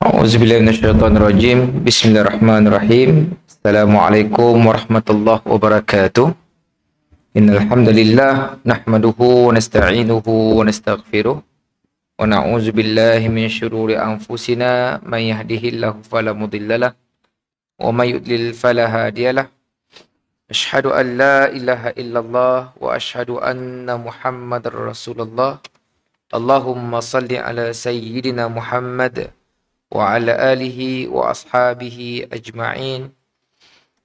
A'udzubillahi minasyaitonirrajim. Bismillahirrahmanirrahim. Assalamualaikum warahmatullahi wabarakatuh. Innal hamdalillah nahmaduhu wa nasta'inuhu wa nastaghfiruh wa na'udzubillahi min syururi anfusina may yahdihillahu fala mudhillalah wa may yudlil fala hadiyalah. Asyhadu an la ilaha illallah wa asyhadu anna Muhammadar Rasulullah. Allahumma salli ala sayyidina Muhammad wa ala alihi wa ashabihi ajma'in.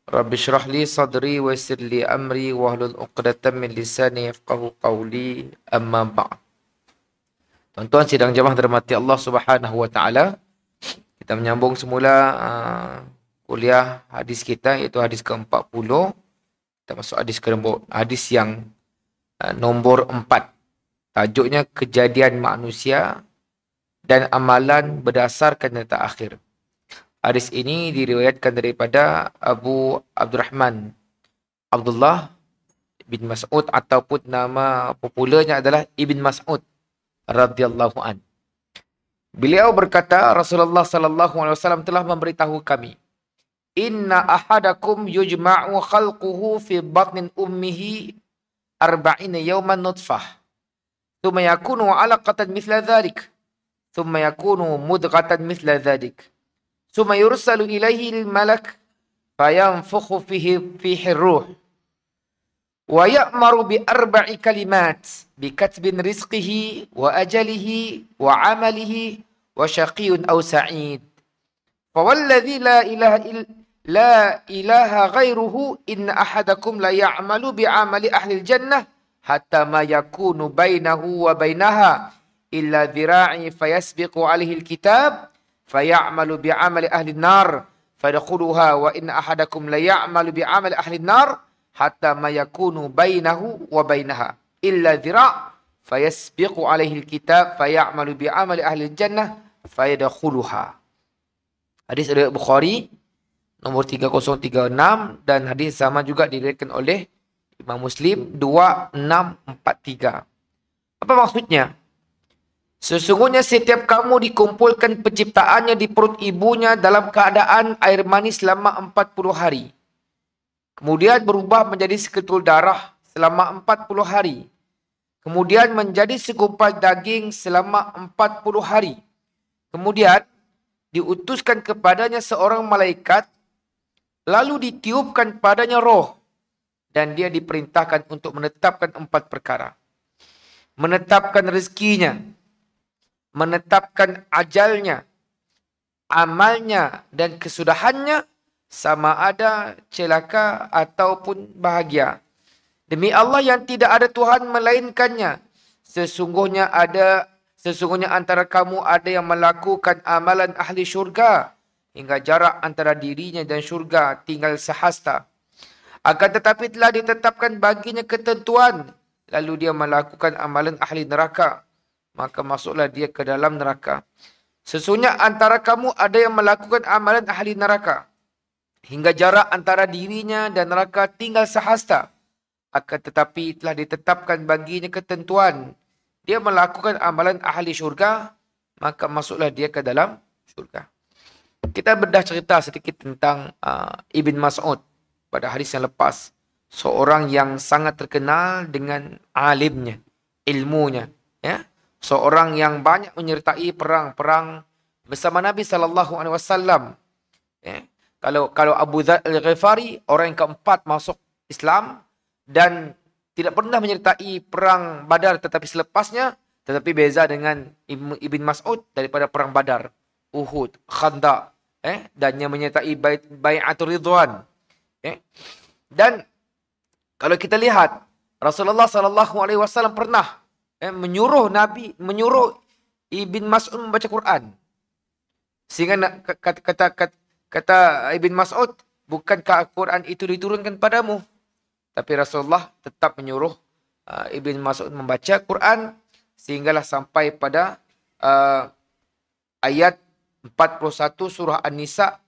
Rabbi syrah li sadri wa yassir li amri wa hlul 'uqdatam min lisani yafqahu qawli, amma ba'd. Tuan-tuan sidang jemaah dirahmati Allah Subhanahu wa taala. Kita menyambung semula kuliah hadis kita, iaitu hadis ke-40. Kita masuk hadis yang nombor 4. Tajuknya kejadian manusia dan amalan berdasarkan nyata akhir. Hadis ini diriwayatkan daripada Abu Abdurrahman Abdullah bin Mas'ud, ataupun nama popularnya adalah Ibn Mas'ud radhiyallahu an. Beliau berkata, Rasulullah sallallahu alaihi wasallam telah memberitahu kami, "Inna ahadakum yujma'u khalquhu fi batnin ummihi 40 yawman nutfah, thumma yakunu 'alaqatan mithla dhalik. ثم يكون مدغة مثل ذلك ثم يرسل إليه الملك فينفخ فيه الروح ويأمر بأربع كلمات بكتب رزقه وأجله وعمله وشقي أو سعيد فوالذي لا إله غيره إن أحدكم لا يعمل بعمل أهل الجنة حتى ما يكون بينه وبينها إلا ذراعي فيسبق عليه الكتاب فيعمل بعمل أهل النار فيدخلها وإن أحدكم ليعمل بعمل أهل النار حتى ما يكون بينه وبينها إلا ذراع فيسبق عليه الكتاب فيعمل بعمل أهل الجنة فيدخلها." Hadis riwayat Bukhari nomor 3036, dan hadis sama juga diriwayatkan oleh Imam Muslim 2643. Apa maksudnya? Sesungguhnya setiap kamu dikumpulkan penciptaannya di perut ibunya dalam keadaan air mani selama 40 hari. Kemudian berubah menjadi seketul darah selama 40 hari. Kemudian menjadi segumpal daging selama 40 hari. Kemudian diutuskan kepadanya seorang malaikat, lalu ditiupkan padanya roh, dan dia diperintahkan untuk menetapkan 4 perkara. Menetapkan rezekinya, menetapkan ajalnya, amalnya dan kesudahannya, sama ada celaka ataupun bahagia. Demi Allah yang tidak ada Tuhan melainkannya, sesungguhnya antara kamu ada yang melakukan amalan ahli syurga, hingga jarak antara dirinya dan syurga tinggal sehasta. Akan tetapi telah ditetapkan baginya ketentuan, lalu dia melakukan amalan ahli neraka, maka masuklah dia ke dalam neraka. Sesungguhnya antara kamu ada yang melakukan amalan ahli neraka, hingga jarak antara dirinya dan neraka tinggal sehasta. Akan tetapi telah ditetapkan baginya ketentuan, dia melakukan amalan ahli syurga, maka masuklah dia ke dalam syurga. Kita bedah cerita sedikit tentang Ibn Mas'ud pada hadis yang lepas. Seorang yang sangat terkenal dengan alimnya, ilmunya, ya. Seorang yang banyak menyertai perang-perang bersama Nabi SAW. Ya. Kalau Abu Dzar Al-Ghifari, orang yang keempat masuk Islam dan tidak pernah menyertai perang Badar tetapi selepasnya, tetapi beza dengan Ibn Mas'ud daripada perang Badar, Uhud, Khandaq, dan yang menyertai Bai'atul Ridwan. Dan kalau kita lihat Rasulullah sallallahu alaihi wasallam pernah menyuruh Ibn Mas'ud membaca Quran. Sehingga kata Ibn Mas'ud, bukankah Al-Quran itu diturunkan padamu? Tapi Rasulullah tetap menyuruh Ibn Mas'ud membaca Quran sehinggalah sampai pada ayat 41 surah An-Nisa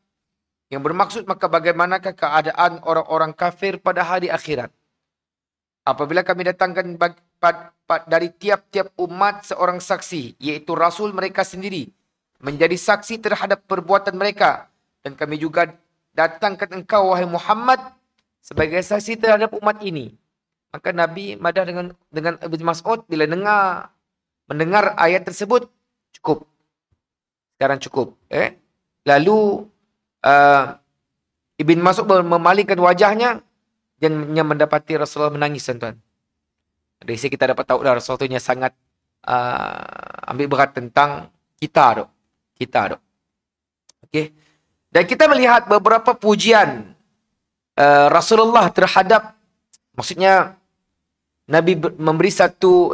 yang bermaksud, maka bagaimanakah keadaan orang-orang kafir pada hari akhirat? Apabila kami datangkan dari tiap-tiap umat seorang saksi, yaitu Rasul mereka sendiri, menjadi saksi terhadap perbuatan mereka. Dan kami juga datangkan engkau, wahai Muhammad, sebagai saksi terhadap umat ini. Maka Nabi madah dengan Ibn Mas'ud bila mendengar ayat tersebut, cukup. Sekarang cukup. Lalu Ibn Mas'ud memalingkan wajahnya dan mendapati Rasulullah menangis, tuan-tuan. Dari sini kita dapat tahu dah Rasulullah itu sangat ambil berat tentang kita. Okey. Dan kita melihat beberapa pujian Rasulullah terhadap, maksudnya Nabi memberi satu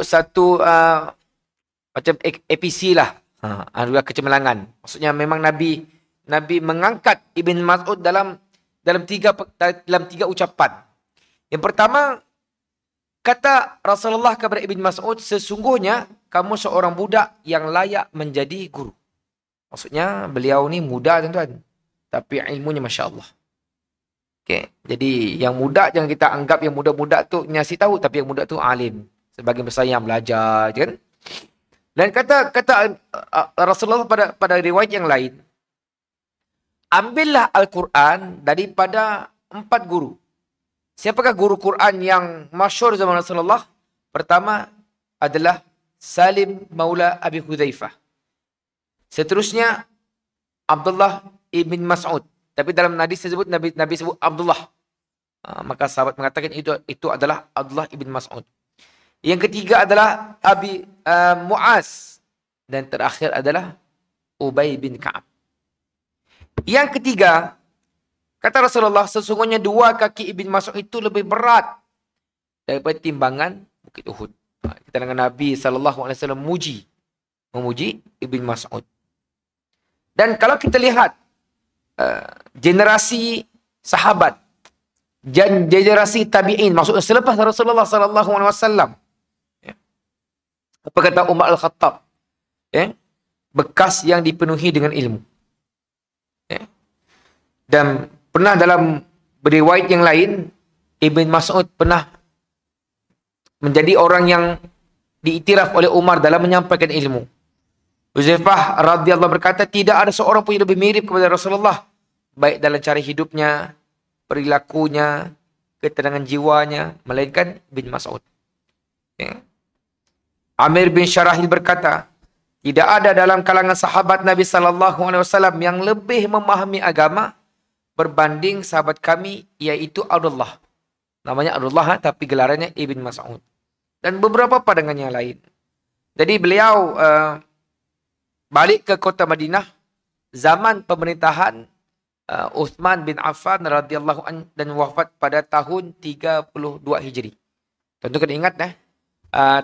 macam APC lah, kecemerlangan. Maksudnya memang Nabi mengangkat Ibn Mas'ud dalam tiga ucapan. Yang pertama, kata Rasulullah kepada Ibn Mas'ud, sesungguhnya kamu seorang budak yang layak menjadi guru. Maksudnya beliau ni muda, tuan-tuan, tapi ilmunya Masya Allah. Okay. Jadi yang muda jangan kita anggap yang muda-muda tu nyasi tahu, tapi yang muda tu alim. Sebagian besar yang belajar, kan? Dan kata Rasulullah pada riwayat yang lain, ambillah Al-Quran daripada 4 guru. Siapakah guru Quran yang masyhur zaman Rasulullah? Pertama adalah Salim Maula Abi Hudzaifah. Seterusnya Abdullah ibn Mas'ud. Tapi dalam hadis tersebut Nabi sebut Abdullah. Maka sahabat mengatakan itu adalah Abdullah ibn Mas'ud. Yang ketiga adalah Muaz. Dan terakhir adalah Ubay bin Ka'ab. Yang ketiga, kata Rasulullah, sesungguhnya 2 kaki Ibn Mas'ud itu lebih berat daripada timbangan Bukit Uhud. Kita dengan Nabi SAW memuji Ibn Mas'ud. Dan kalau kita lihat generasi sahabat, generasi tabi'in, maksudnya selepas Rasulullah SAW, apa kata Umar Al-Khattab? Bekas yang dipenuhi dengan ilmu. Dan pernah dalam riwayat yang lain, Ibn Mas'ud pernah menjadi orang yang diiktiraf oleh Umar dalam menyampaikan ilmu. Huzaifah radhiyallahu berkata, tidak ada seorang pun yang lebih mirip kepada Rasulullah, baik dalam cara hidupnya, perilakunya, ketenangan jiwanya, melainkan Ibn Mas'ud. Amir bin Syarahil berkata, tidak ada dalam kalangan sahabat Nabi SAW yang lebih memahami agama berbanding sahabat kami, yaitu Abdullah. Namanya Abdullah, tapi gelarannya Ibn Mas'ud. Dan beberapa pandangan yang lain. Jadi beliau balik ke kota Madinah zaman pemerintahan Uthman bin Affan radhiyallahu anhu dan wafat pada tahun 32 Hijri. Tentu kena ingat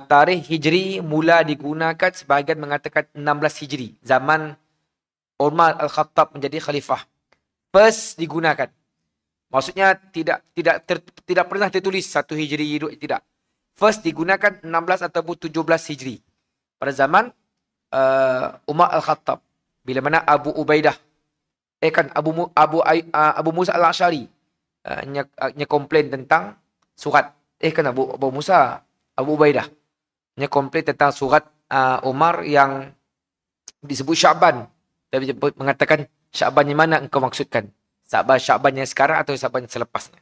tarikh Hijri mula digunakan, sebahagian mengatakan 16 Hijri. Zaman Umar Al-Khattab menjadi khalifah. First digunakan. Maksudnya tidak pernah tertulis 1 Hijri, tidak. First digunakan 16 ataupun 17 Hijri. Pada zaman Umar Al-Khattab. Bila mana Abu Ubaidah, Abu Musa Al-Ash'ari komplain tentang surat. Abu Ubaidah komplain tentang surat Umar yang disebut Sya'ban. Tapi mengatakan, Sya'ban yang mana engkau maksudkan? Sya'ban yang sekarang atau Sya'ban yang selepasnya?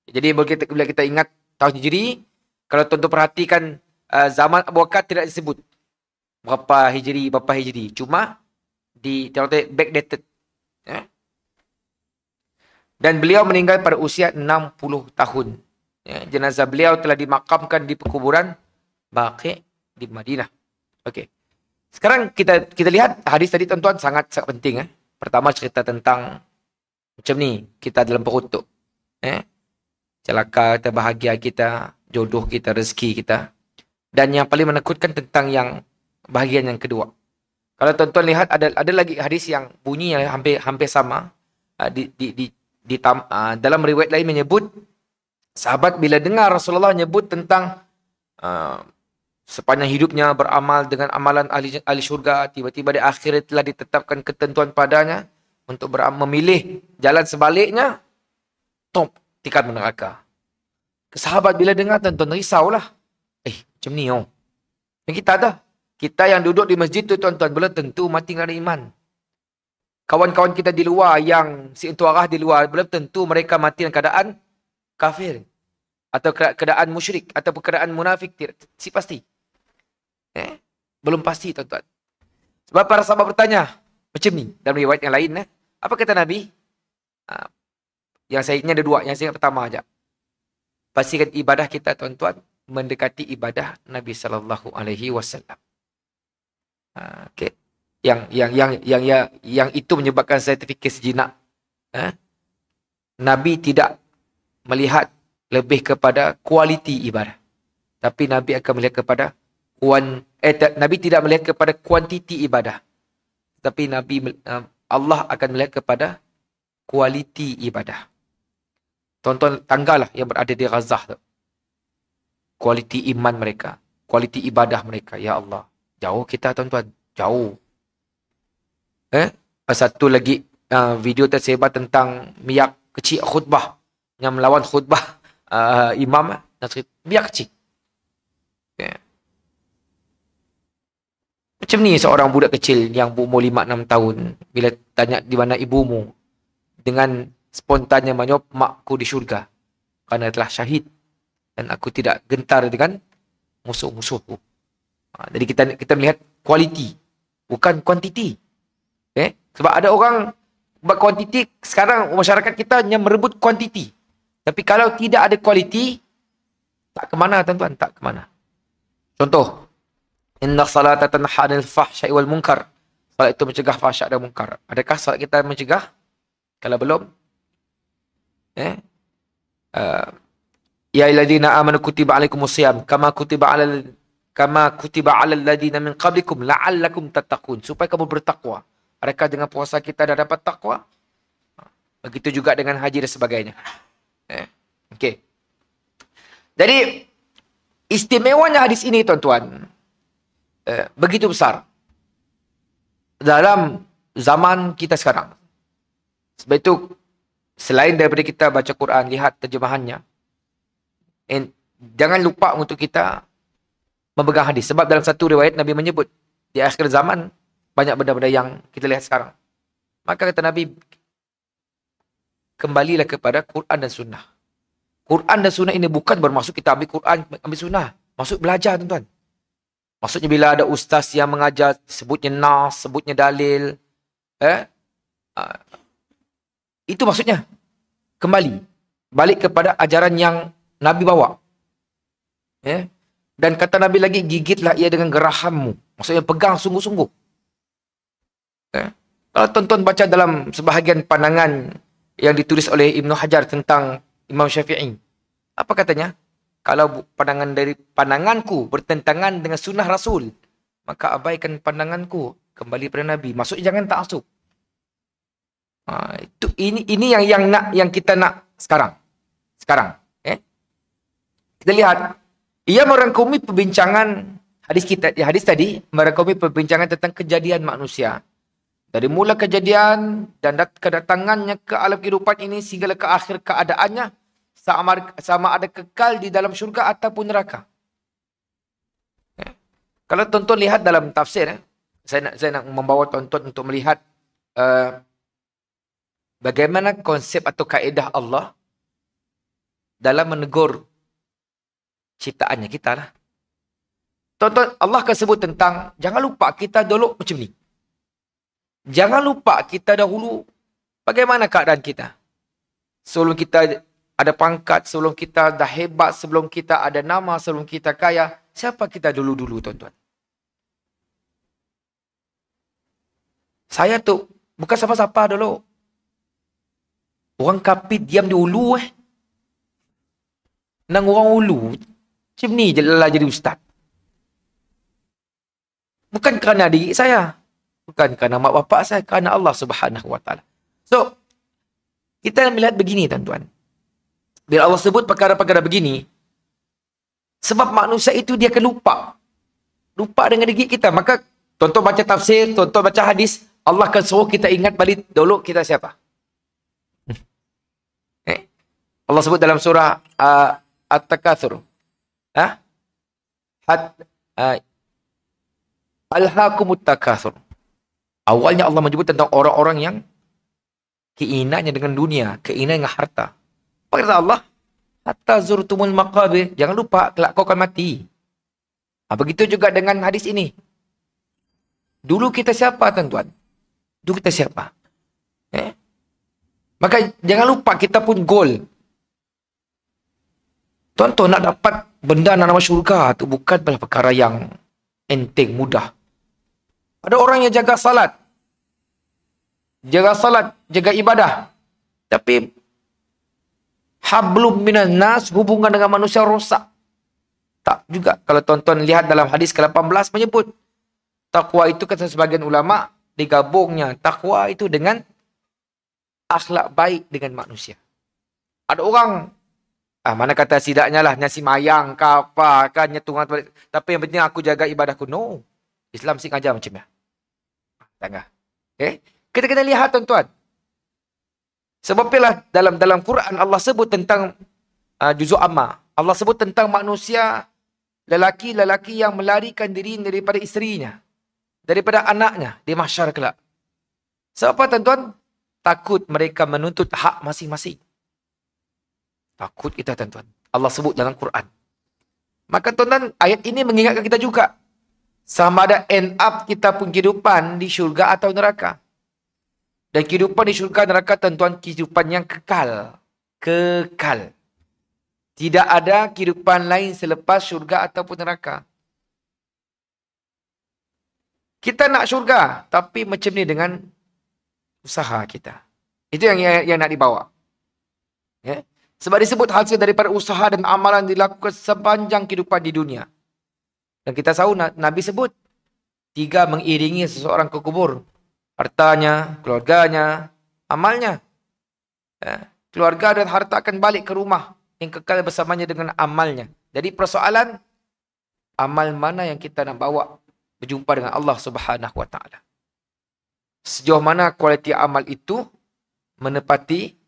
Jadi bila kita ingat tahun Hijri, kalau tuan-tuan perhatikan zaman Abu Bakar tidak disebut berapa Hijri. Cuma backdated. Dan beliau meninggal pada usia 60 tahun. Ya, jenazah beliau telah dimakamkan di perkuburan Baqi' di Madinah. Okey. Sekarang kita lihat hadis tadi tuan-tuan sangat penting. Pertama cerita tentang macam ni, kita dalam perut tu. Celaka kita, bahagia kita, jodoh kita, rezeki kita. Dan yang paling menakutkan tentang yang bahagian yang kedua. Kalau tuan-tuan lihat ada lagi hadis yang bunyi yang hampir sama. Dalam riwayat lain menyebut sahabat bila dengar Rasulullah menyebut tentang sepanjang hidupnya beramal dengan amalan ahli syurga, tiba-tiba di akhirat telah ditetapkan ketentuan padanya untuk memilih jalan sebaliknya, tikar neraka. Sahabat bila dengar tuan-tuan risaulah. Macam ni kita yang duduk di masjid tu tuan-tuan belum tentu mati kerana iman. Kawan-kawan kita di luar yang seintuarah di luar belum tentu mereka mati dalam keadaan kafir atau keadaan musyrik atau keadaan munafik, si pasti. Belum pasti tuan-tuan. Sebab para sahabat bertanya macam ni dalam riwayat yang lain. Apa kata Nabi? Yang saya ingat ada dua. Yang saya ingat pertama aja. Pastikan ibadah kita tuan-tuan mendekati ibadah Nabi SAW. Okay. Yang itu menyebabkan saya terfikir sejenak. Nabi tidak melihat lebih kepada kualiti ibadah, tapi Nabi akan melihat kepada Nabi tidak melihat kepada kuantiti ibadah, tapi Allah akan melihat kepada kualiti ibadah. Tonton tanggalah yang berada di Gaza tu, kualiti iman mereka, kualiti ibadah mereka. Ya Allah, jauh kita tuan-tuan, jauh. Satu lagi video tersebar tentang miyak kecil khutbah yang melawan khutbah imam miyak kecil. Macam ni seorang budak kecil yang berumur 5-6 tahun bila tanya di mana ibumu, dengan spontannya menjawab, makku di syurga kerana telah syahid dan aku tidak gentar dengan musuh-musuhku. Jadi kita melihat kualiti bukan kuantiti. Sebab ada orang buat kuantiti, sekarang masyarakat kita hanya merebut kuantiti. Tapi kalau tidak ada kualiti, tak ke mana tuan-tuan, tak ke mana. Contoh, inna salata tanha 'anil fahsya'i wal munkar. Salat itu mencegah fahsyak dan munkar. Adakah salat kita mencegah? Kalau belum, ya ayyuhalladzina amanu kutiba 'alaikumusiyam kama kutiba 'alal ladzina min qablikum la'allakum tattaqun, supaya kamu bertakwa. Adakah dengan puasa kita dah dapat takwa? Begitu juga dengan haji dan sebagainya. Okey. Jadi istimewanya hadis ini tuan-tuan begitu besar dalam zaman kita sekarang. Sebab itu selain daripada kita baca Quran, lihat terjemahannya, jangan lupa untuk kita memegang hadis. Sebab dalam satu riwayat Nabi menyebut di akhir zaman banyak benda-benda yang kita lihat sekarang. Maka kata Nabi, kembalilah kepada Quran dan Sunnah. Quran dan Sunnah ini bukan bermaksud kita ambil Quran, ambil Sunnah. Maksud belajar tuan-tuan. Maksudnya bila ada ustaz yang mengajar, sebutnya nas, sebutnya dalil. Itu maksudnya. Kembali. Balik kepada ajaran yang Nabi bawa. Dan kata Nabi lagi, gigitlah ia dengan gerahammu. Maksudnya pegang sungguh-sungguh. Kalau tuan-tuan baca dalam sebahagian pandangan yang ditulis oleh Ibnu Hajar tentang Imam Syafi'i, apa katanya? Kalau pandanganku bertentangan dengan sunnah Rasul, maka abaikan pandanganku, kembali pada Nabi. Maksudnya jangan ta'assub. Ini yang kita nak sekarang. Kita lihat, ia merangkumi perbincangan hadis tadi merangkumi perbincangan tentang kejadian manusia. Dari mula kejadian dan kedatangannya ke alam kehidupan ini sehingga ke akhir keadaannya, sama ada kekal di dalam syurga ataupun neraka. Kalau tuan-tuan lihat dalam tafsir, saya nak membawa tuan-tuan untuk melihat bagaimana konsep atau kaedah Allah dalam menegur ciptaannya kita lah. Tuan-tuan, Allah akan sebut tentang, jangan lupa kita dulu macam ni. Jangan lupa kita dahulu bagaimana keadaan kita. sebelum kita ada pangkat, sebelum kita dah hebat, sebelum kita ada nama, sebelum kita kaya. Siapa kita dulu-dulu, tuan-tuan? Saya tu bukan siapa-siapa dulu. Orang kapit diam di ulu Nang orang ulu. Macam ni je lah jadi ustaz. Bukan kerana diri saya. Bukan kerana mak bapak saya. Kerana Allah Subhanahu Wa Taala. So, kita melihat begini, tuan-tuan. Bila Allah sebut perkara-perkara begini, sebab manusia itu dia akan lupa. Lupa dengan diri kita. Maka, tuan-tuan baca tafsir, tuan-tuan baca hadis, Allah akan suruh kita ingat balik dulu kita siapa. Allah sebut dalam surah At-Takatsur. Alhaakumut takatsur. Awalnya Allah menyebut tentang orang-orang yang keinginannya dengan dunia, keinginan dengan harta. Apa kata Allah? Hatta zurtumul maqabir. Jangan lupa, kelak kau akan mati. Begitu juga dengan hadis ini. Dulu kita siapa, tuan-tuan? Dulu kita siapa? Maka jangan lupa kita pun goal. Tuan-tuan nak dapat benda nama syurga tu bukan perkara yang enteng, mudah. Ada orang yang jaga salat, jaga ibadah. Tapi hablum minan nas, hubungan dengan manusia rosak. Tak juga. Kalau tuan-tuan lihat dalam hadis ke-18 menyebut, takwa itu kata sebagian ulama, digabungnya takwa itu dengan akhlak baik dengan manusia. Ada orang, mana kata sidaknya lah, nasi mayang ke apa, kan nyetungan. Tapi yang penting aku jaga ibadahku. No. Islam sih ngajar macam ni. Tengah. Kita kena lihat, tuan-tuan. Sebab itulah dalam Quran Allah sebut tentang juzuk amma. Allah sebut tentang manusia, lelaki-lelaki yang melarikan diri daripada isterinya, daripada anaknya di mahsyar kelak. Sebab apa, tuan-tuan? Takut mereka menuntut hak masing-masing. Takut kita, tuan-tuan. Allah sebut dalam Quran. Maka, tuan-tuan, ayat ini mengingatkan kita juga. Sama ada end up kita pun kehidupan di syurga atau neraka. Dan kehidupan di syurga neraka, tuan-tuan, kehidupan yang kekal. Kekal. Tidak ada kehidupan lain selepas syurga ataupun neraka. Kita nak syurga, tapi macam ni dengan usaha kita. Itu yang nak dibawa. Sebab disebut hasil daripada usaha dan amalan dilakukan sepanjang kehidupan di dunia. Dan kita tahu Nabi sebut 3 mengiringi seseorang ke kubur. Hartanya, keluarganya, amalnya. Keluarga dan harta akan balik ke rumah yang kekal bersamanya dengan amalnya. Jadi persoalan, amal mana yang kita nak bawa berjumpa dengan Allah Subhanahu Wa Taala. Sejauh mana kualiti amal itu menepati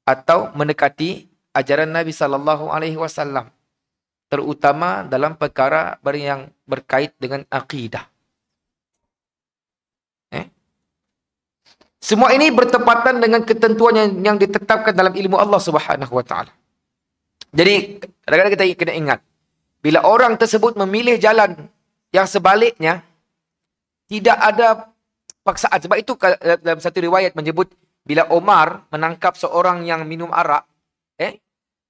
atau mendekati ajaran Nabi sallallahu alaihi wasallam, terutama dalam perkara yang berkait dengan akidah. Semua ini bertepatan dengan ketentuan yang ditetapkan dalam ilmu Allah Subhanahu Wa Taala. Jadi kadang-kadang kita kena ingat, bila orang tersebut memilih jalan yang sebaliknya, tidak ada paksaan. Sebab itu dalam satu riwayat menyebut, bila Omar menangkap seorang yang minum arak,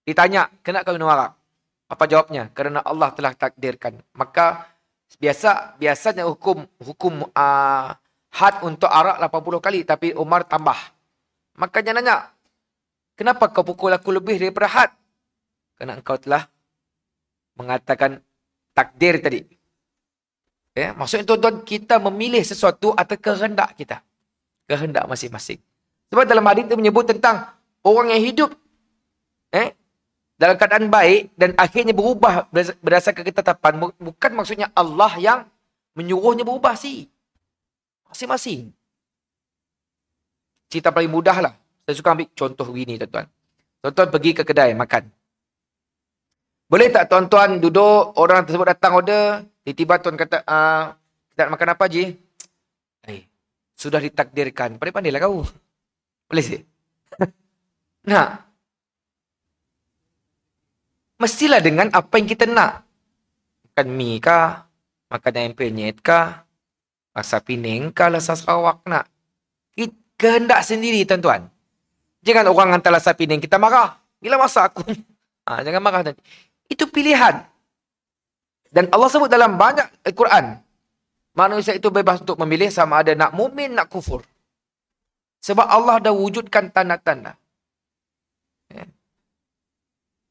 ditanya, kenapa kau minum arak? Apa jawabnya? Kerana Allah telah takdirkan. Maka biasanya hukum had untuk arak 80 kali, tapi Umar tambah. Makanya nanya, kenapa kau pukul aku lebih daripada had? Kerana engkau telah mengatakan takdir tadi. Maksudnya, tuan-tuan, kita memilih sesuatu atas kehendak kita. Kehendak masing-masing. Sebab dalam hadis itu menyebut tentang orang yang hidup dalam keadaan baik dan akhirnya berubah berdasarkan ketetapan. Bukan maksudnya Allah yang menyuruhnya berubah sih. Masing-masing. Cerita paling mudah lah. Saya suka ambil contoh begini, tuan-tuan. Tuan-tuan pergi ke kedai makan. Boleh tak tuan-tuan duduk, orang tersebut datang order, tiba-tiba tuan kata, kita nak makan apa, Ji? Sudah ditakdirkan. Pandai-pandailah kau. Boleh sih? Nah, mestilah dengan apa yang kita nak. Makan mie kah? Makan ayam penyet kah? Rasa Penang kah? Rasa Sarawak nak? Kehendak sendiri, tuan-tuan. Jangan orang hantarlah sapi ni kita marah. Bila masa aku? Jangan marah nanti. Itu pilihan. Dan Allah sebut dalam banyak Al-Quran. Manusia itu bebas untuk memilih sama ada nak mukmin, nak kufur. Sebab Allah dah wujudkan tanda-tanda.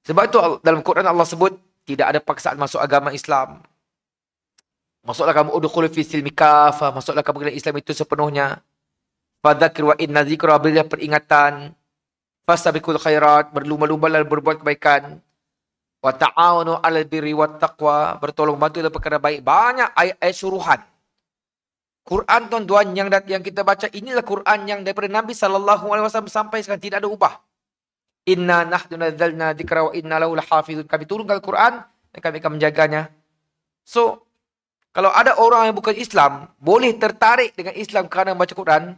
Sebab itu dalam Quran Allah sebut tidak ada paksaan masuk agama Islam. Masuklah kamu udkhul fi silmi kafah. Masuklah kamu ke Islam itu sepenuhnya. Fadzakir wa inna dzikra, berilah peringatan. Fastabiqul khairat, berlumba-lumba dan berbuat kebaikan. Wa ta'awunu 'alal birri wat taqwa, bertolong bantu dalam perkara baik. Banyak ayat-ayat suruhan. Quran tuan-tuan yang kita baca inilah Quran yang daripada Nabi SAW sampai sekarang tidak ada ubah. Inna nahnu nazzalna dzikra wa inna lahu lahafizun. Kami turunkan Al-Quran dan kami akan menjaganya. So, kalau ada orang yang bukan Islam, boleh tertarik dengan Islam kerana membaca Quran,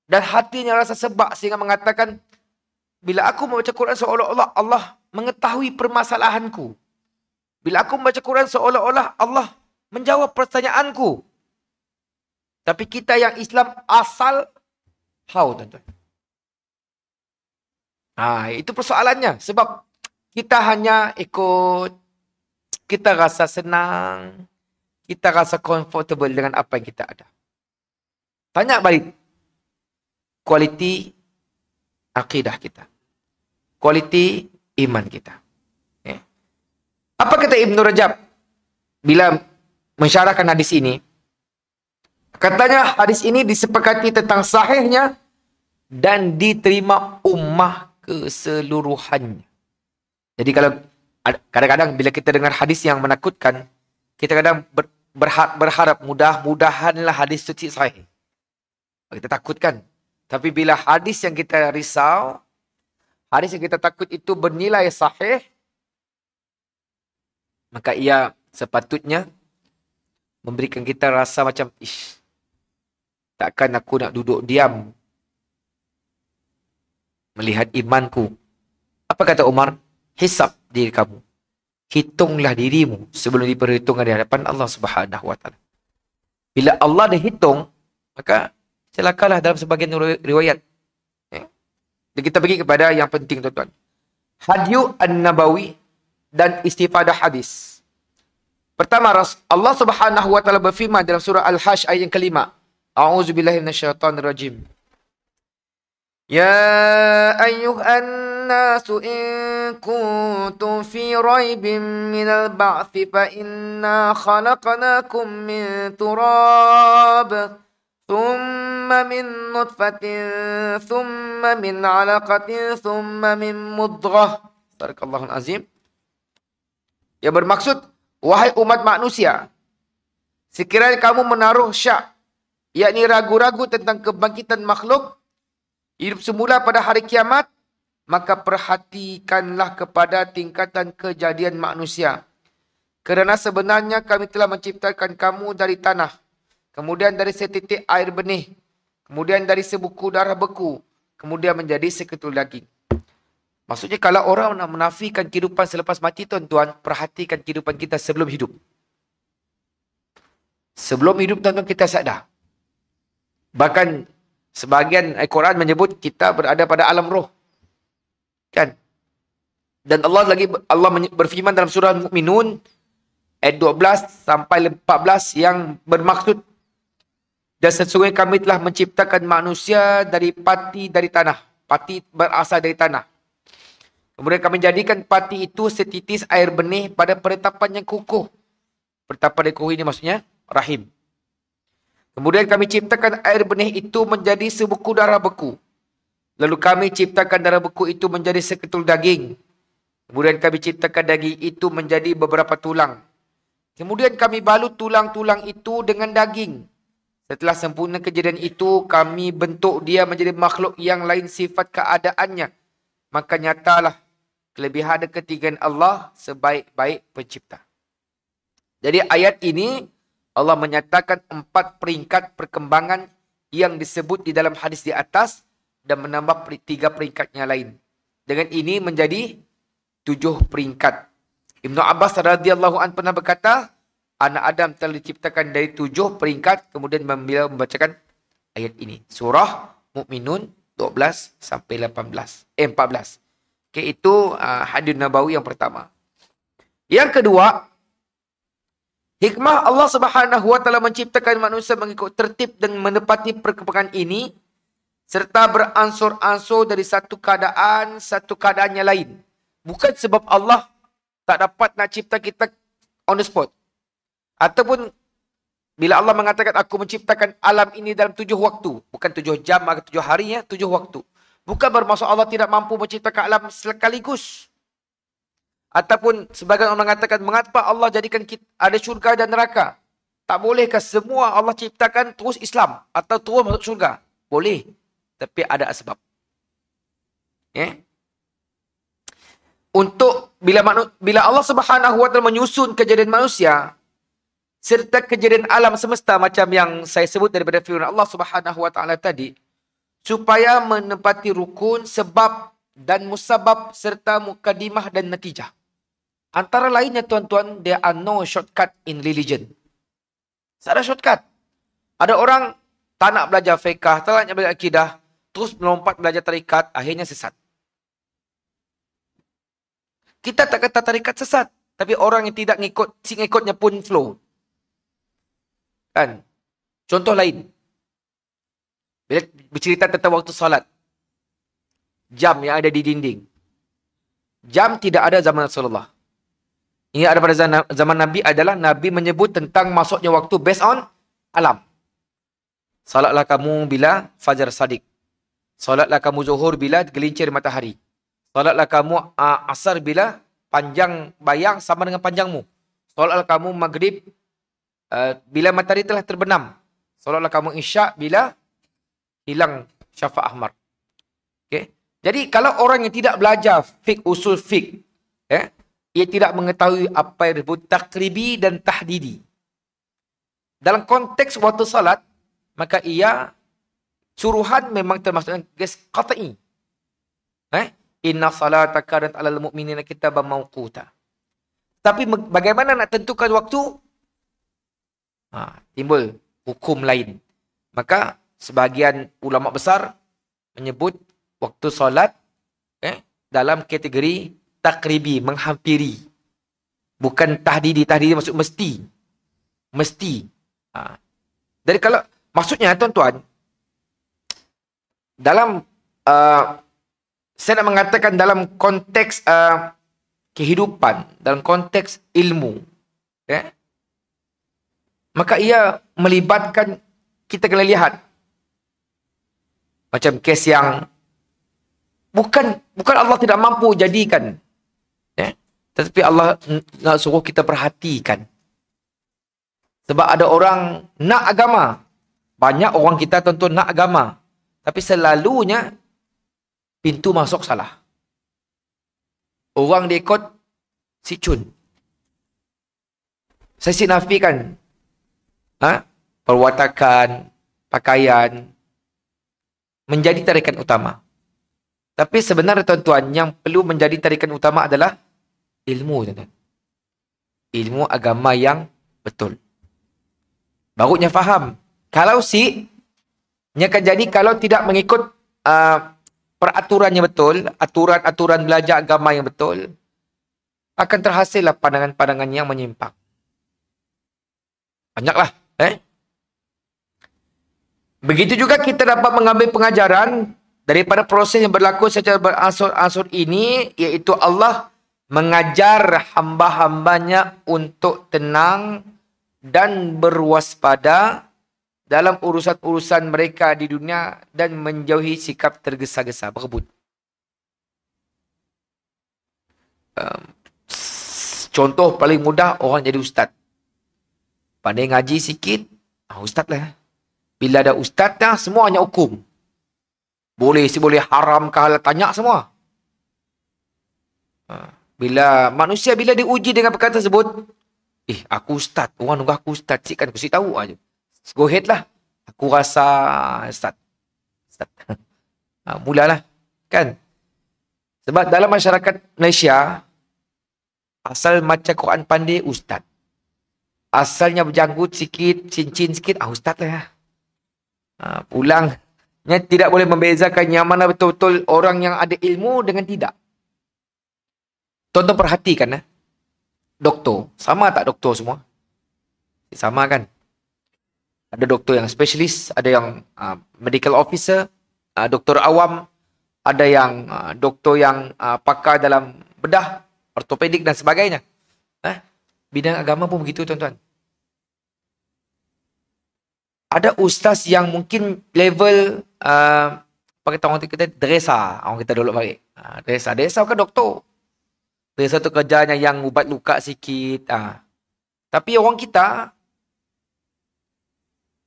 dan hatinya rasa sebab sehingga mengatakan, bila aku membaca Quran seolah-olah Allah mengetahui permasalahanku. Bila aku membaca Quran seolah-olah Allah menjawab pertanyaanku. Tapi kita yang Islam asal, how tuan-tuan? Itu persoalannya. Sebab kita hanya ikut, kita rasa senang, kita rasa comfortable dengan apa yang kita ada. Tanya balik. Kualiti akidah kita. Kualiti iman kita. Apa kata Ibn Rajab bila mensyarahkan hadis ini? Katanya hadis ini disepakati tentang sahihnya dan diterima ummah keseluruhannya. Jadi kalau kadang-kadang bila kita dengar hadis yang menakutkan, kita kadang berharap mudah-mudahanlah hadis itu sahih. Kita takutkan. Tapi bila hadis yang kita risau, hadis yang kita takut itu bernilai sahih, maka ia sepatutnya memberikan kita rasa macam, takkan aku nak duduk diam melihat imanku. Apa kata Umar? Hisab diri kamu. Hitunglah dirimu sebelum diperhitungkan di hadapan Allah Subhanahu Wa Taala. Bila Allah dah hitung, maka celakalah dalam sebagian riwayat. Dan kita pergi kepada yang penting tuan-tuan. Hadyu an-nabawi dan istifadah hadis. Pertama, Allah Subhanahu Wa Taala berfirman dalam surah Al-Hajj ayat yang kelima. A'udzubillahi minasyaitonirrajim. Ya ayyuhan nasu in kuntum fi raibin minal ba'thi fa inna khalaqnakum min turab. ثم من نطفة ثم من علقة ثم من مضغة. Barakallahu azim. Yang bermaksud, wahai umat manusia, sekiranya kamu menaruh syak, yakni ragu-ragu tentang kebangkitan makhluk hidup semula pada hari kiamat, maka perhatikanlah kepada tingkatan kejadian manusia. Kerana sebenarnya kami telah menciptakan kamu dari tanah, kemudian dari setitik air benih, kemudian dari sebuku darah beku, kemudian menjadi seketul daging. Maksudnya kalau orang nak menafikan kehidupan selepas mati, tuan-tuan, perhatikan kehidupan kita sebelum hidup. Sebelum hidup, tuan-tuan, kita sadar. Bahkan sebahagian Al-Quran menyebut kita berada pada alam roh. Kan? Dan Allah berfirman dalam surah Al-Mu'minun ayat 12 sampai 14 yang bermaksud, dan sesungguhnya kami telah menciptakan manusia dari pati dari tanah. Pati berasal dari tanah. Kemudian kami jadikan pati itu setitis air benih pada peretapan yang kukuh. Peretapan yang kukuh ini maksudnya rahim. Kemudian kami ciptakan air benih itu menjadi sebuku darah beku. Lalu kami ciptakan darah beku itu menjadi seketul daging. Kemudian kami ciptakan daging itu menjadi beberapa tulang. Kemudian kami balut tulang-tulang itu dengan daging. Setelah sempurna kejadian itu, kami bentuk dia menjadi makhluk yang lain sifat keadaannya. Maka nyatalah kelebihan dan ketinggian Allah sebaik-baik pencipta. Jadi ayat ini Allah menyatakan 4 peringkat perkembangan yang disebut di dalam hadis di atas dan menambah 3 peringkatnya lain. Dengan ini menjadi 7 peringkat. Ibnu Abbas radhiyallahu anhu pernah berkata, anak Adam telah diciptakan dari 7 peringkat. Kemudian beliau membacakan ayat ini. Surah Mu'minun 12 sampai 14. Okay, itu hadis Nabawi yang pertama. Yang kedua, hikmah Allah Subhanahu wa taala menciptakan manusia mengikut tertib dan menepati perkembangan ini serta beransur-ansur dari satu keadaan yang lain. Bukan sebab Allah tak dapat nak cipta kita on the spot. Ataupun bila Allah mengatakan aku menciptakan alam ini dalam 7 waktu. Bukan 7 jam atau 7 hari, 7 waktu. Bukan bermaksud Allah tidak mampu menciptakan alam sekaligus. Ataupun sebagian orang mengatakan, mengapa Allah jadikan kita ada syurga dan neraka? Tak bolehkah semua Allah ciptakan terus Islam atau terus masuk syurga? Boleh. Tapi ada sebab. Untuk bila Allah Subhanahu wa taala menyusun kejadian manusia serta kejadian alam semesta macam yang saya sebut daripada firman Allah Subhanahu wa taala tadi, supaya menepati rukun, sebab dan musabab serta mukadimah dan natijah. Antara lainnya tuan-tuan, there are no shortcut in religion. Tak ada shortcut. Ada orang tak nak belajar fiqah, tak nak belajar akidah, terus melompat belajar tarikat, akhirnya sesat. Kita tak kata tarikat sesat, tapi orang yang tidak ngikutnya pun flow. Kan? Contoh lain. Bila bercerita tentang waktu salat. Jam yang ada di dinding. Jam tidak ada zaman Rasulullah. Yang ada pada zaman Nabi adalah Nabi menyebut tentang masuknya waktu based on alam. Salatlah kamu bila fajar sadiq. Salatlah kamu zuhur bila gelincir matahari. Salatlah kamu asar bila panjang bayang sama dengan panjangmu. Salatlah kamu maghrib bila matahari telah terbenam. Salatlah kamu isyak bila hilang syafa' ahmar. Okay. Jadi kalau orang yang tidak belajar usul fiqh, ia tidak mengetahui apa yang disebut takribi dan tahdidi. Dalam konteks waktu salat, maka ia suruhan memang termasuk qat'i. Inna salata kanat 'alal mu'minina kitaban mawquta. Tapi bagaimana nak tentukan waktu? Timbul hukum lain. Maka sebahagian ulama besar menyebut waktu solat dalam kategori takribi, menghampiri. Bukan tahdidi. Tahdidi maksud mesti. Mesti. Jadi kalau, maksudnya tuan-tuan, dalam, saya nak mengatakan dalam konteks kehidupan, dalam konteks ilmu, maka ia melibatkan, kita kena lihat, macam kes yang bukan Allah tidak mampu jadikan, tetapi Allah nak suruh kita perhatikan. Sebab ada orang nak agama. Banyak orang kita tentu nak agama. Tapi selalunya pintu masuk salah. Orang dia ikut si cun. Saya nafikan perwatakan, pakaian menjadi tarikan utama. Tapi sebenarnya tuan-tuan, yang perlu menjadi tarikan utama adalah ilmu, tuan-tuan. Ilmu agama yang betul. Barunya faham. Kalau nya akan jadi kalau tidak mengikut peraturannya betul, aturan-aturan belajar agama yang betul, akan terhasillah pandangan-pandangan yang menyimpang. Banyaklah. Begitu juga kita dapat mengambil pengajaran daripada proses yang berlaku secara beransur-ansur ini, iaitu Allah mengajar hamba-hambanya untuk tenang dan berwaspada dalam urusan-urusan mereka di dunia dan menjauhi sikap tergesa-gesa, berebut. Contoh paling mudah, orang jadi ustaz. Pandai ngaji sikit, ustaz lah. Bila ada ustaz dah, semua hanya hukum. Boleh haram ke halal, tanya semua. Bila manusia diuji dengan perkara tersebut, aku ustaz, orang nunggu aku ustaz, kan aku tahu aja. Go ahead lah. Aku rasa ustaz. Mulalah. Kan? Sebab dalam masyarakat Malaysia, asal macam Quran pandai, ustaz. Asalnya berjanggut sikit, cincin sikit, ustaz lah. Pulang Yang tidak boleh membezakan yang mana betul-betul orang yang ada ilmu dengan tidak. Tonton perhatikan. Doktor. Sama tak doktor semua? Sama kan? Ada doktor yang spesialis, ada yang medical officer, doktor awam, ada yang doktor yang pakar dalam bedah, ortopedik dan sebagainya. Bidang agama pun begitu, tuan-tuan. Ada ustaz yang mungkin level apa kata orang kita dresa, orang kita dulu balik. Dresa kan doktor. Dresa tu kerjanya yang ubat luka sikit. Tapi orang kita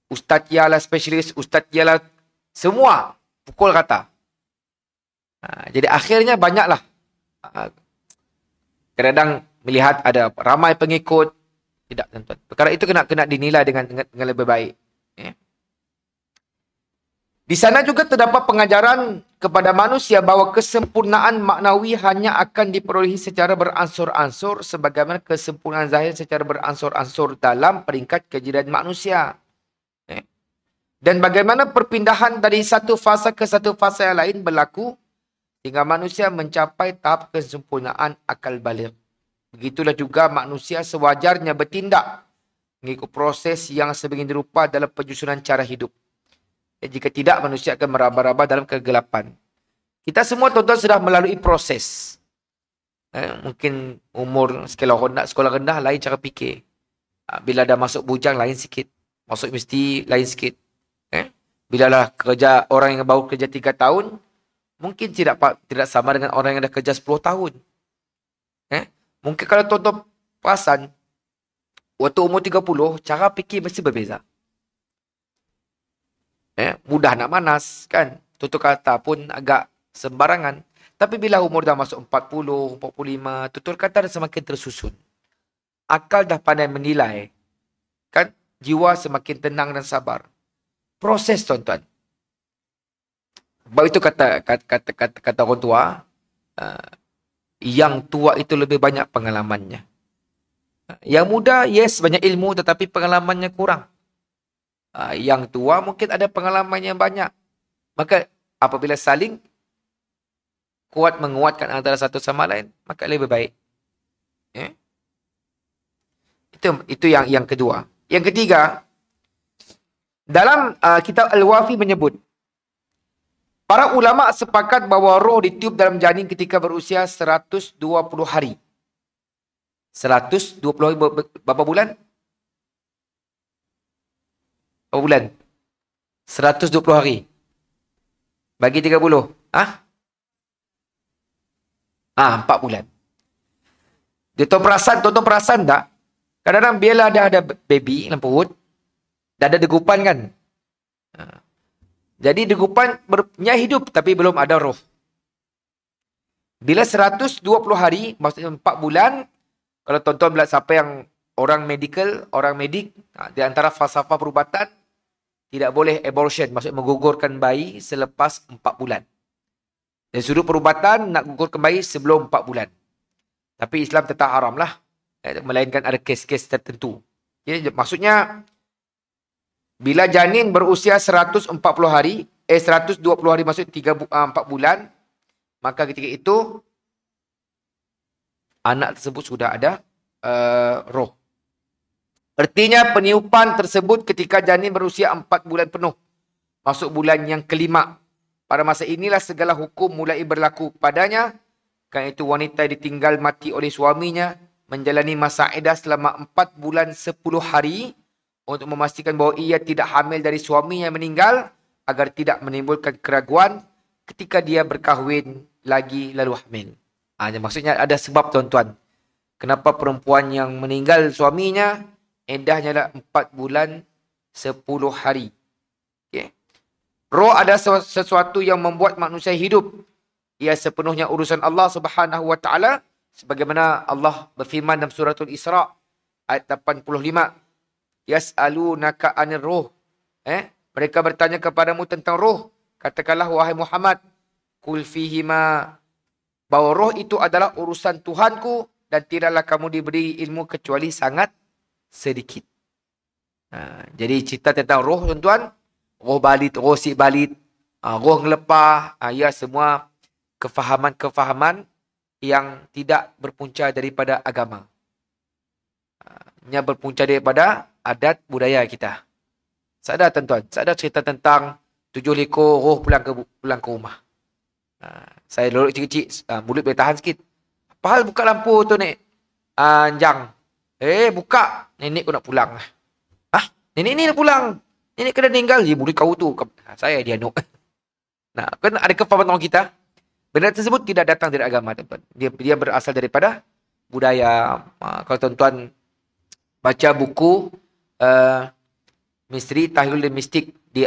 ustaz ialah spesialis, ustaz ialah semua pukul rata. Jadi akhirnya banyaklah kadang-kadang melihat ada ramai pengikut. Tidak, tuan-tuan. Perkara itu kena dinilai dengan lebih baik. Di sana juga terdapat pengajaran kepada manusia bahawa kesempurnaan maknawi hanya akan diperolehi secara beransur-ansur sebagaimana kesempurnaan zahir secara beransur-ansur dalam peringkat kejadian manusia. Dan bagaimana perpindahan dari satu fasa ke satu fasa yang lain berlaku hingga manusia mencapai tahap kesempurnaan akal baligh. Begitulah juga manusia sewajarnya bertindak mengikut proses yang sebegini rupa dalam penyusunan cara hidup. Jika tidak, manusia akan meraba-raba dalam kegelapan. Kita semua tuan-tuan sudah melalui proses. Mungkin umur sekolah rendah lain cara fikir. Bila dah masuk bujang lain sikit. Masuk universiti lain sikit. Bila lah kerja orang yang baru kerja 3 tahun, mungkin tidak sama dengan orang yang dah kerja 10 tahun. Mungkin kalau tuan-tuan perasan, waktu umur 30, cara fikir mesti berbeza. Mudah nak manas, kan? Tutur kata pun agak sembarangan. Tapi bila umur dah masuk 40, 45, tutur kata dah semakin tersusun. Akal dah pandai menilai. Kan? Jiwa semakin tenang dan sabar. Proses, tuan-tuan. Sebab itu kata orang tua, yang tua itu lebih banyak pengalamannya. Yang muda, yes, banyak ilmu tetapi pengalamannya kurang. Yang tua mungkin ada pengalaman yang banyak. Maka apabila saling kuat menguatkan antara satu sama lain, maka lebih baik. Itu yang kedua. Yang ketiga, dalam kitab Al-Wafi menyebut, para ulama sepakat bahawa roh ditiup dalam janin ketika berusia 120 hari. 120 hari berapa bulan? Berapa bulan? 120 hari. Bagi 30. 4 bulan. Tuan-tuan perasan tak? Kadang-kadang biarlah ada baby dalam perut, dah ada degupan kan? Jadi degupannya hidup tapi belum ada roh. Bila 120 hari, maksudnya 4 bulan, kalau tuan-tuan bila siapa yang orang medik, di antara falsafah perubatan, tidak boleh abortion, maksudnya menggugurkan bayi selepas 4 bulan. Dan sudut perubatan nak gugurkan bayi sebelum 4 bulan. Tapi Islam tetap haram lah. Melainkan ada kes-kes tertentu. Jadi, maksudnya, bila janin berusia 140 hari, 120 hari maksudnya 4 bulan, maka ketika itu, anak tersebut sudah ada roh. Artinya peniupan tersebut ketika janin berusia 4 bulan penuh. Masuk bulan yang kelima. Pada masa inilah segala hukum mulai berlaku padanya. Kerana itu wanita ditinggal mati oleh suaminya. Menjalani masa iddah selama 4 bulan 10 hari. Untuk memastikan bahawa ia tidak hamil dari suaminya yang meninggal. Agar tidak menimbulkan keraguan ketika dia berkahwin lagi lalu hamil. Maksudnya ada sebab tuan-tuan. Kenapa perempuan yang meninggal suaminya, iddahnya adalah 4 bulan 10 hari. Okay. Roh adalah sesuatu yang membuat manusia hidup. Ia sepenuhnya urusan Allah Subhanahu wa taala sebagaimana Allah berfirman dalam suratul Isra ayat 85. Yas'alunaka 'anir ruh. Mereka bertanya kepadamu tentang roh. Katakanlah wahai Muhammad, qul fihima, bahawa roh itu adalah urusan Tuhanku dan tidaklah kamu diberi ilmu kecuali sangat sedikit. Jadi cerita tentang roh tuan-tuan, roh balit, roh si balit, roh ngelepah, ya semua kefahaman-kefahaman yang tidak berpunca daripada agama. Yang berpunca daripada adat budaya kita. Sadar tuan-tuan, sadar cerita tentang 7 ekor roh pulang ke rumah. Saya lorok kecil-kecil, mulut boleh tahan sikit. Apa hal buka lampu tu nek? Anjang. Buka. Nenek aku nak pulang. Nenek ni nak pulang. Nenek kena meninggal. Mulut kau tu. Saya dia nuk. Nah, kan ada kefahaman orang kita. Benda tersebut tidak datang dari agama, tuan-tuan. Dia berasal daripada budaya. Kalau tuan-tuan baca buku Misteri Tahlil dan Mistik di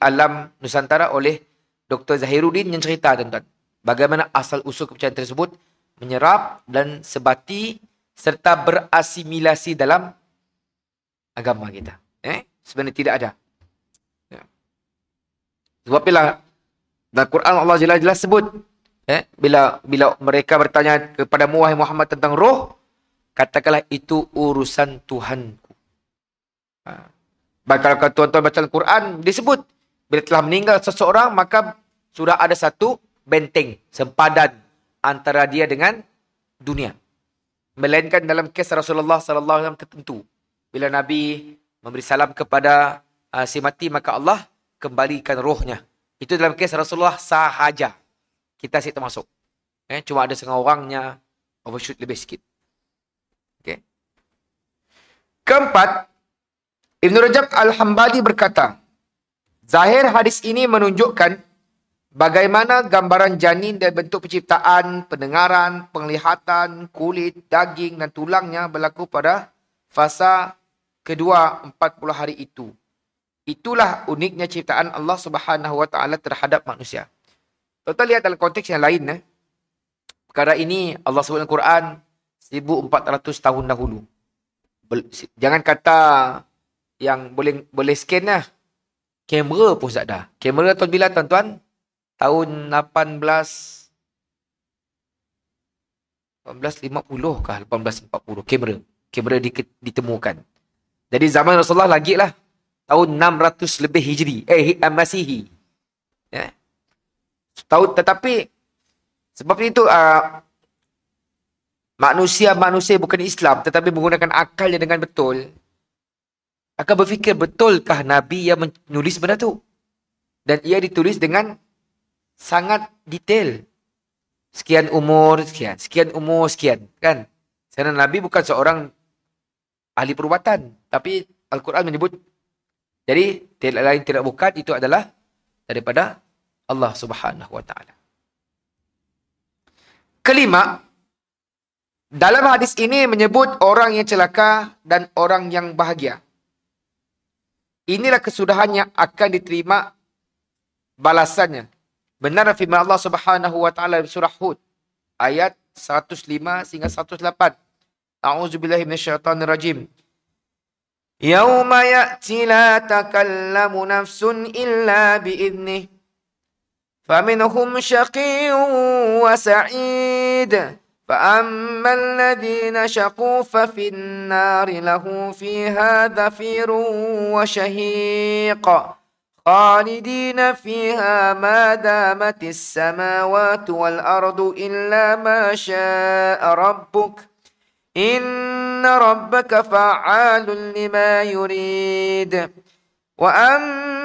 alam Nusantara oleh Dr. Zahiruddin yang cerita, tuan-tuan, bagaimana asal usul kepercayaan tersebut menyerap dan sebati serta berasimilasi dalam agama kita. Sebenarnya tidak ada. Sebab bila dalam Quran Allah jelas-jelas sebut, bila mereka bertanya kepada wahai Muhammad tentang roh, katakanlah itu urusan Tuhanku. Kalau tuan-tuan baca Al-Quran, disebut bila telah meninggal seseorang, maka sudah ada satu benteng, sempadan antara dia dengan dunia. Melainkan dalam kisah Rasulullah SAW tertentu. Bila Nabi memberi salam kepada si mati, maka Allah kembalikan rohnya. Itu dalam kisah Rasulullah sahaja. Kita sih termasuk. Cuma ada setengah orangnya overshoot lebih sikit. Okay. Keempat, Ibn Rajab Al-Hambali berkata, zahir hadis ini menunjukkan bagaimana gambaran janin dan bentuk penciptaan, pendengaran, penglihatan, kulit, daging dan tulangnya berlaku pada fasa kedua 40 hari itu. Itulah uniknya ciptaan Allah Subhanahu Wa Taala terhadap manusia. Kita lihat dalam konteks yang lain. Perkara ini Allah sebut dalam Quran 1400 tahun dahulu. Jangan kata yang boleh scan lah. Kamera pun tak ada. Kamera tahun bila, tuan-tuan? Tahun 1850 kah? 1840. Kamera ditemukan. Jadi zaman Rasulullah lagi lah. Tahun 600 lebih Hijri. Masihi. Tetapi sebab itu manusia bukan Islam tetapi menggunakan akalnya dengan betul. Akan berfikir, betulkah Nabi yang menulis benda tu? Dan ia ditulis dengan sangat detail. Sekian umur, sekian. Sekian umur, sekian. Kan? Kerana Nabi bukan seorang ahli perubatan. Tapi Al-Quran menyebut. Jadi, tidak lain tidak bukan, itu adalah daripada Allah Subhanahu Wa Taala. Kelima, dalam hadis ini menyebut orang yang celaka dan orang yang bahagia. Inilah kesudahan yang akan diterima balasannya. Benar firman Allah Subhanahu Wa Taala di surah Hud ayat 105 hingga 108. A'udzubillahi minasyaitonirrajim. Yauma ya'ti la takallamu nafsun illa bi'idnih. Faminhum syaqiyyun wa sa'id. فأما الذين شقوا ففي النار لهم فيها زفير وشهيق خالدين فيها ما دامت السماوات والأرض إلا ما شاء ربك إن ربك فعال لما يريد وأما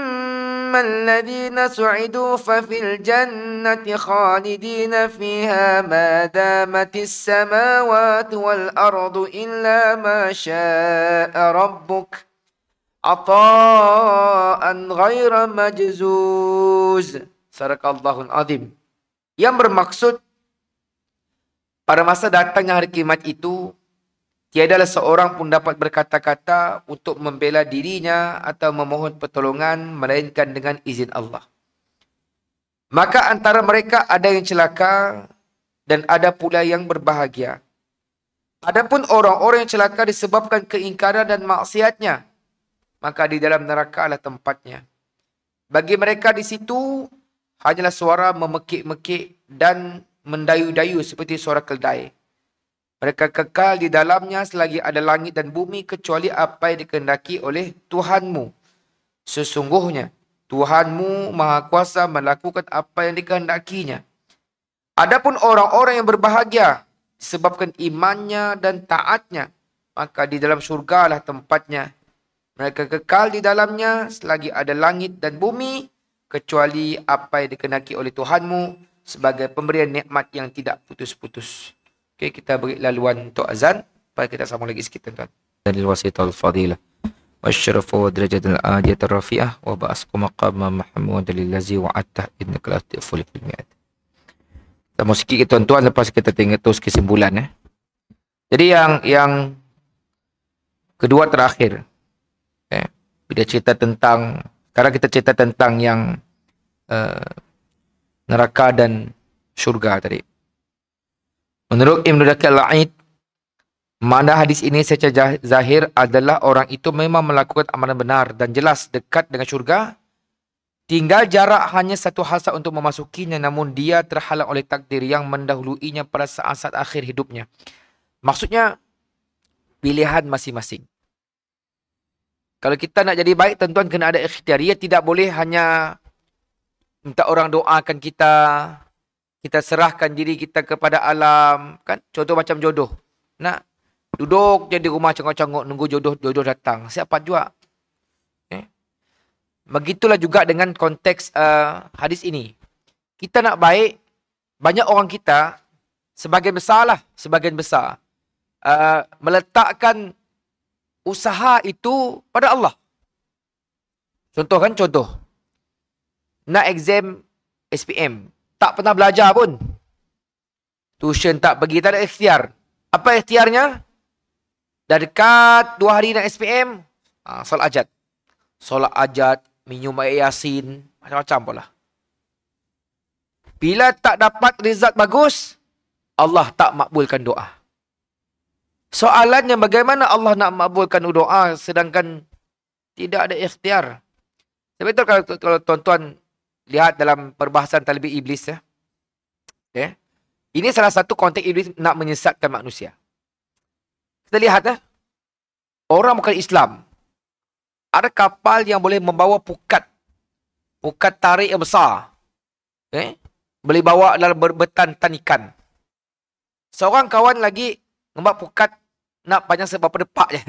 الذين سعدوا ففي الجنة خالدين فيها ما دامت السماوات والأرض إلا ما شاء ربك عطاء غير مجزوز. Sadaqallahul azim. Yang bermaksud pada masa datangnya hari kiamat itu tiadalah seorang pun dapat berkata-kata untuk membela dirinya atau memohon pertolongan melainkan dengan izin Allah. Maka antara mereka ada yang celaka dan ada pula yang berbahagia. Adapun orang-orang yang celaka disebabkan keingkaran dan maksiatnya, maka di dalam neraka adalah tempatnya. Bagi mereka di situ hanyalah suara memekik-mekik dan mendayu-dayu seperti suara keldai. Mereka kekal di dalamnya selagi ada langit dan bumi kecuali apa yang dikehendaki oleh Tuhanmu. Sesungguhnya Tuhanmu Maha Kuasa melakukan apa yang dikehendakinya. Adapun orang-orang yang berbahagia disebabkan imannya dan taatnya, maka di dalam syurgalah tempatnya. Mereka kekal di dalamnya selagi ada langit dan bumi, kecuali apa yang dikehendaki oleh Tuhanmu sebagai pemberian nikmat yang tidak putus-putus. Okey, kita beri laluan untuk azan. Supaya kita sambung lagi sikit, tuan-tuan. Dalil wasitul fadilah. والشرف ودرجة الآدية الرفيعة وبأسق مقام محمود للذي وعدته إنك لا تخلف الميعاد. Kita mau sikit tuan-tuan, lepas kita tengok terus kesimpulan. Jadi yang kedua terakhir, bila cerita tentang, sekarang kita cerita tentang yang neraka dan syurga tadi. Menurut Ibn Daqiq al-Aid, makna hadis ini secara zahir adalah orang itu memang melakukan amalan benar dan jelas dekat dengan syurga. Tinggal jarak hanya satu hasa untuk memasukinya, namun dia terhalang oleh takdir yang mendahuluinya pada saat-saat akhir hidupnya. Maksudnya, pilihan masing-masing. Kalau kita nak jadi baik, tuan-tuan kena ada ikhtiar. Ia tidak boleh hanya minta orang doakan kita, kita serahkan diri kita kepada alam. Kan? Contoh macam jodoh. Nak duduk je di rumah cengok-cengok nunggu jodoh datang. Siapa juga? Begitulah juga dengan konteks hadis ini. Kita nak baik, banyak orang kita, sebagian besar, meletakkan usaha itu pada Allah. Contoh. Nak exam SPM, tak pernah belajar pun. Tuition tak pergi, tak ada ikhtiar. Apa ikhtiarnya? Dah dekat 2 hari nak SPM, solat ajat, minum air yasin, macam-macam pula. Bila tak dapat result bagus, Allah tak makbulkan doa. Soalannya, bagaimana Allah nak makbulkan doa sedangkan tidak ada ikhtiar? Tapi itu kalau tuan-tuan lihat dalam perbahasan talibih iblis, ini salah satu konteks iblis nak menyesatkan manusia. Kita lihat, orang bukan Islam, ada kapal yang boleh membawa pukat tarik yang besar. Boleh bawa dalam bertan-tan ikan. Seorang kawan lagi membawa pukat nak panjang seberapa depak je.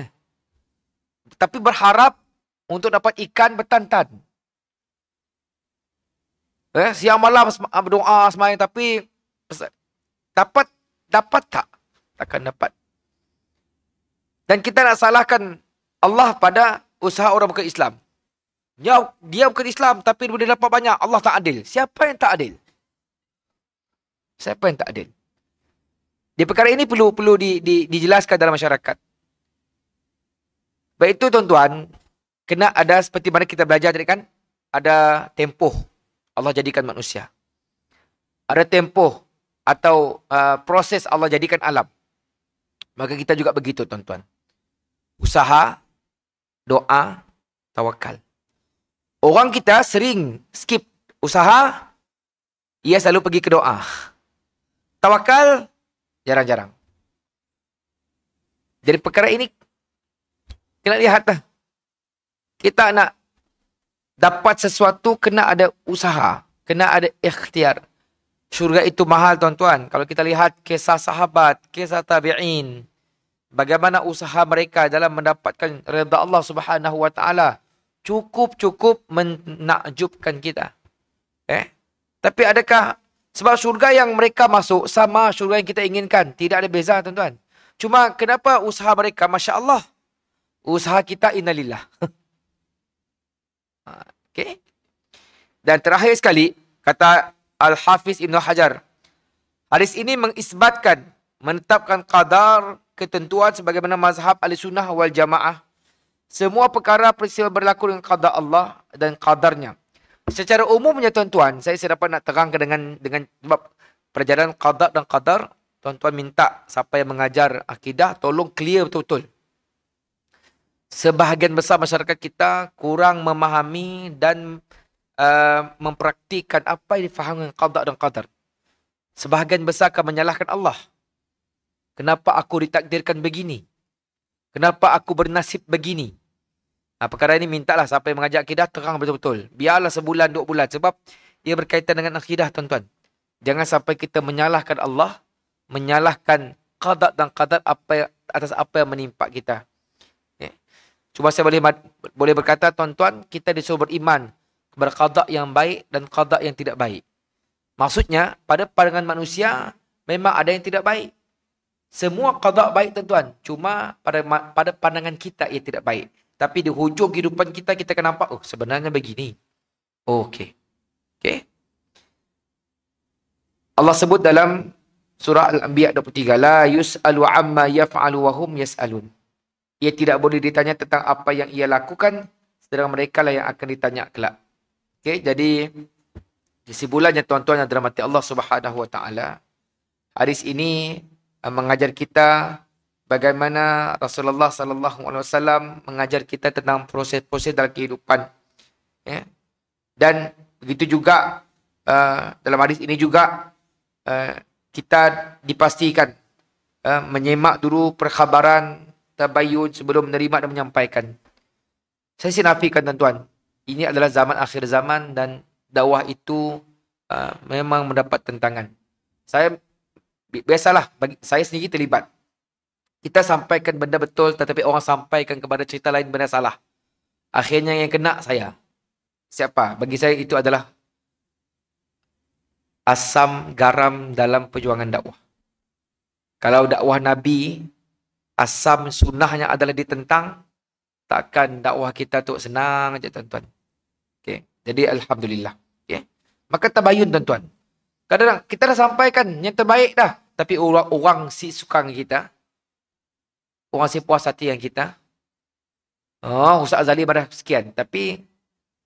Tapi berharap untuk dapat ikan bertan-tan. Siang malam berdoa semayang, tapi dapat tak? Takkan dapat. Dan kita nak salahkan Allah pada usaha orang bukan Islam. Dia bukan Islam tapi dia dapat banyak. Allah tak adil. Siapa yang tak adil? Siapa yang tak adil? Di perkara ini perlu dijelaskan dalam masyarakat. Baik itu tuan-tuan, kena ada seperti mana kita belajar tadi kan, ada tempoh Allah jadikan manusia. Ada tempoh atau proses Allah jadikan alam. Maka kita juga begitu tuan-tuan. Usaha, doa, tawakal. Orang kita sering skip usaha, ia selalu pergi ke doa. Tawakal, jarang-jarang. Dari perkara ini, kena lihat lah. Kita nak dapat sesuatu, kena ada usaha. Kena ada ikhtiar. Syurga itu mahal tuan-tuan. Kalau kita lihat kisah sahabat, kisah tabi'in, bagaimana usaha mereka dalam mendapatkan redha Allah Subhanahu wa taala, cukup menakjubkan kita. Tapi adakah sebab syurga yang mereka masuk sama syurga yang kita inginkan? Tidak ada beza tuan-tuan. Cuma kenapa usaha mereka masya-Allah, usaha kita innalillah. Okey. Dan terakhir sekali kata Al-Hafiz Ibn Hajar, hadis ini mengisbatkan, menetapkan qadar, ketentuan sebagaimana mazhab Ahlussunnah wal Jamaah. Semua perkara peristiwa berlaku dengan qada Allah dan qadarnya. Secara umumnya tuan-tuan, saya dapat nak terangkan dengan sebab perjalanan qada dan qadar, tuan-tuan minta siapa yang mengajar akidah tolong clear betul-betul. Sebahagian besar masyarakat kita kurang memahami dan mempraktikkan apa yang difahami dengan qada dan qadar. Sebahagian besar akan menyalahkan Allah. Kenapa aku ditakdirkan begini? Kenapa aku bernasib begini? Perkara ini mintalah siapa yang mengajar akidah terang betul-betul. Biarlah sebulan, 2 bulan. Sebab ia berkaitan dengan akidah, tuan-tuan. Jangan sampai kita menyalahkan Allah, menyalahkan qada dan qadar atas apa yang menimpa kita. Ya. Cuma saya boleh berkata, tuan-tuan, kita disuruh beriman kepada qada yang baik dan qada yang tidak baik. Maksudnya, pada pandangan manusia, memang ada yang tidak baik. Semua qada baik, tuan-tuan. Cuma pada pandangan kita, ia tidak baik. Tapi di hujung kehidupan kita, kita akan nampak, oh sebenarnya begini. Oh, okey. Okey. Allah sebut dalam surah Al-Anbiya 23, la yus'alu amma yaf'alu wa hum yas'alun. Ia tidak boleh ditanya tentang apa yang ia lakukan, sedangkan mereka lah yang akan ditanya kelak. Okey, jadi kesimpulannya, tuan-tuan yang dirahmati Allah Subhanahu wa taala, hadis ini mengajar kita bagaimana Rasulullah sallallahu alaihi wasallam mengajar kita tentang proses-proses dalam kehidupan. Ya. Dan begitu juga dalam hadis ini juga kita dipastikan menyemak dulu perkhabaran tabayyun sebelum menerima dan menyampaikan. Saya sinafikan, tuan-tuan, ini adalah zaman akhir zaman dan dakwah itu memang mendapat tentangan. Biasalah, saya sendiri terlibat. Kita sampaikan benda betul, tetapi orang sampaikan kepada cerita lain benda salah. Akhirnya yang kena saya. Siapa? Bagi saya itu adalah asam garam dalam perjuangan dakwah. Kalau dakwah Nabi, asam sunnahnya adalah ditentang, takkan dakwah kita tu senang aja, tuan-tuan. Okay. Jadi Alhamdulillah. Okay. Maka tabayun, tuan-tuan. Kadang-kadang kita dah sampaikan yang terbaik dah. Tapi orang si suka dengan kita, orang si puas hati yang kita, Ustaz Azali pada sekian. Tapi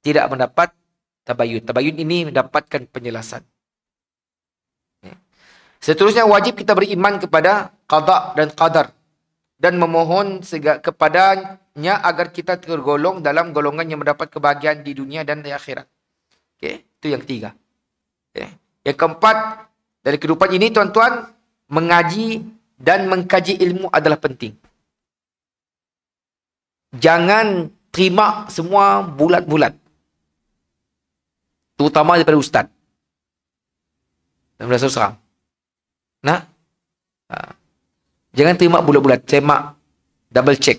tidak mendapat tabayun. Tabayun ini mendapatkan penjelasan. Seterusnya wajib kita beriman kepada qada dan qadar. Dan memohon kepadanya agar kita tergolong dalam golongan yang mendapat kebahagiaan di dunia dan di akhirat. Okay. Itu yang ketiga. Okay. Yang keempat, dari kehidupan ini, tuan-tuan, mengaji dan mengkaji ilmu adalah penting. Jangan terima semua bulat-bulat. Terutama daripada ustaz. Dan berasa serang. Jangan terima bulat-bulat. Semak, double check.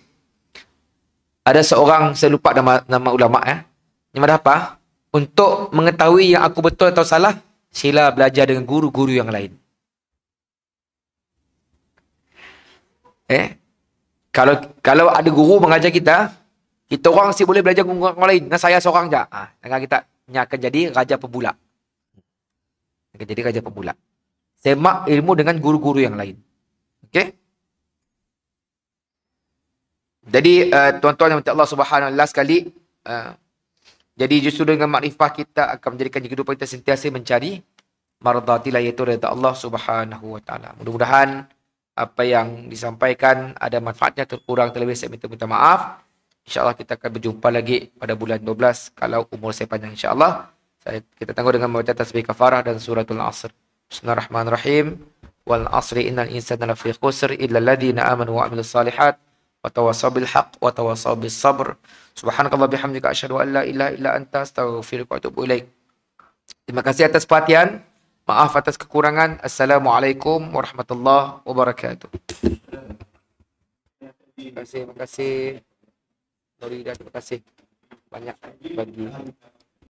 Ada seorang, saya lupa nama ulama'. Yang ada apa? Untuk mengetahui yang aku betul atau salah, sila belajar dengan guru-guru yang lain. Kalau ada guru mengajar kita orang sih boleh belajar dengan orang lain. Dengan saya seorang je. Dengan kita akan jadi raja pembulak. Akan jadi raja pembulak. Semak ilmu dengan guru-guru yang lain. Okey? Jadi tuan-tuan yang Allah Subhanahu wa taala sekali, jadi justru dengan makrifah kita akan menjadikan kehidupan kita sentiasa mencari mardhatillah, iaitu redha Allah Subhanahu wa taala. Mudah-mudahan apa yang disampaikan ada manfaatnya, terkurang terlebih saya minta maaf. InsyaAllah kita akan berjumpa lagi pada bulan 12 kalau umur saya panjang, insyaAllah. Kita tangguh dengan membaca tasbih kafarah dan suratul Asr. Bismillahirrahmanirrahim. Wal asri innal insana lafi khusr illa alladhina amanu wa amilus salihat wa tawassaw bil haqq wa tawassaw bis sabr. Subhanakallah bihamdika asyhadu an la ilaha illa anta astaghfiruka wa atubu ilaik. Terima kasih atas perhatian. Maaf atas kekurangan. Assalamualaikum warahmatullahi wabarakatuh. Terima kasih. Terima kasih. Terima kasih banyak bagi